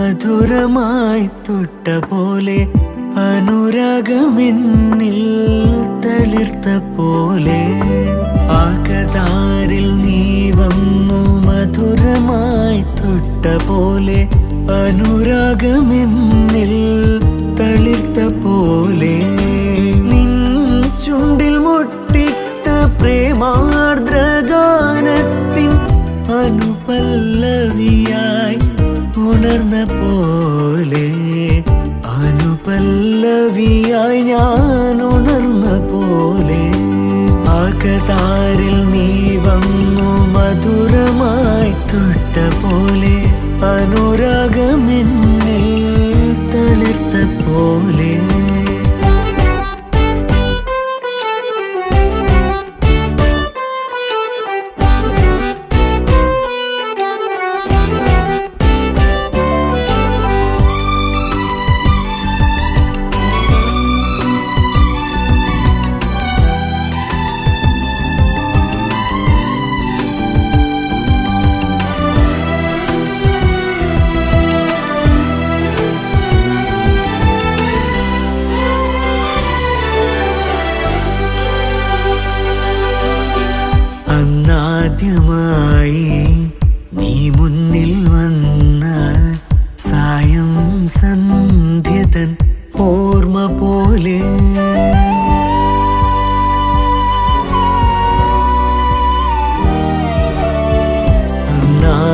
മധുരമായി തൊട്ട പോലെ അനുരാഗമെന്നിൽ തളിർത്ത പോലെ ആകതാരിൽ നീ വന്നു മധുരമായി തൊട്ട പോലെ അനുരാഗമെന്നിൽ തളിർത്ത പോലെ നിൻ ചുണ്ടിൽ മുട്ടിട്ട പ്രേമാർദ്രഗാനത്തിൻ അനുപല്ലവിയായി ഉണർന്ന പോലെ അനുപല്ലവിയായി ഞാൻ ഉണർന്ന പോലെ ആകതാരിൽ നീ വന്നു മധുരമായി തൊട്ട പോലെ അനുരാഗമെന്നിൽ തളിർത്ത പോലെ ആദ്യമായി നീ മുന്നിൽ വന്ന സായം സന്ധ്യതൻ ഓർമ്മ പോലെ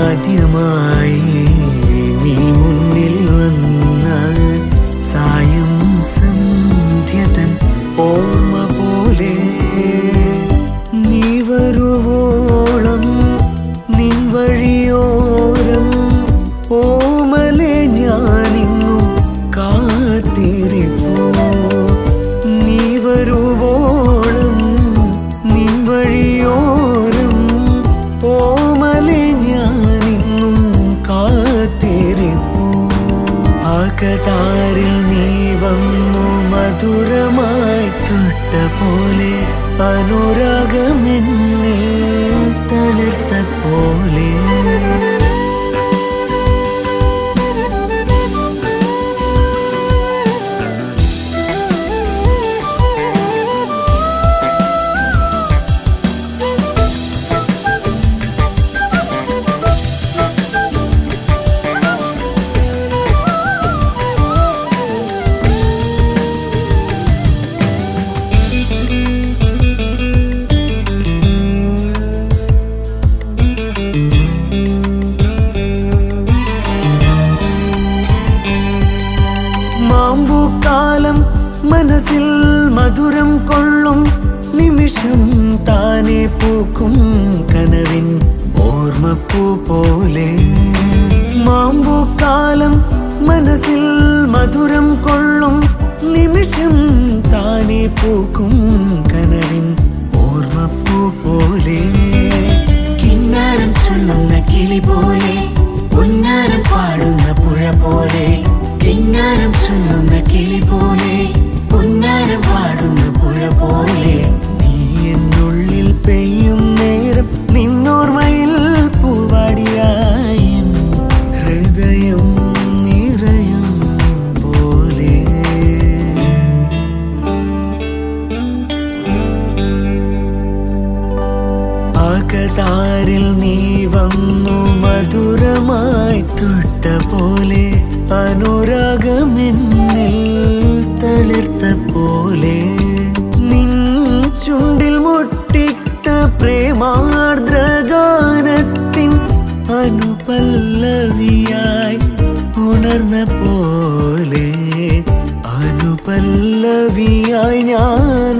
ആദ്യമായി നീ മുന്നിൽ വന്ന സായം സന്ധ്യതൻ ഓർമ്മ പോലെ നീ വരുവോളം നിൻ വഴിയോരം ഓമലെ ഞാനിന്നും കാത്തിരിപ്പൂ നീ വരുവോളം നിൻ വഴിയോരം ഓമലെ ഞാനിന്നും കാത്തിരിപ്പൂ ആകതാരിൽ നീ വന്നു മധുരമായി തൊട്ട പോലെ അനുരാഗമെന്നിൽ തളിർത്ത പോലെ മാമ്പൂക്കാലം മനസ്സിൽ മധുരം കൊള്ളും നിമിഷം താനെ പൂക്കും കനവിൻ ഓർമ്മപ്പൂ പോലെ മാമ്പൂക്കാലം മനസ്സിൽ മധുരം കൊള്ളും നിമിഷം താനെ പൂക്കും കനവിൻ ഓർമ്മപ്പൂ പോലെ കിന്നാരം ചൊല്ലുന്ന കിളി പോലെ പൊന്നാരം പാടുന്ന പുഴ പോലെ കിന്നാരം ചൊല്ലുന്ന കിളി പോലെ പൊന്നാരം പാടുന്ന പുഴ പോലെ നീ എന്നുള്ളിൽ പെയ്യും നേരം നിന്നോർമ്മയിൽ പൂവാടിയായി ഹൃദയം നിറയും പോലെ ആകതാരിൽ നീ വന്നു മധുരമായി തൊട്ട പോലെ അനുരാഗമെന്നിൽ തളിർത്ത പോലെ നിൻ ചുണ്ടിൽ മുട്ടിട്ട പ്രേമാർദ്രഗാനത്തിൻ അനുപല്ലവിയായി ഉണർന്ന പോലെ അനുപല്ലവിയായി ഞാൻ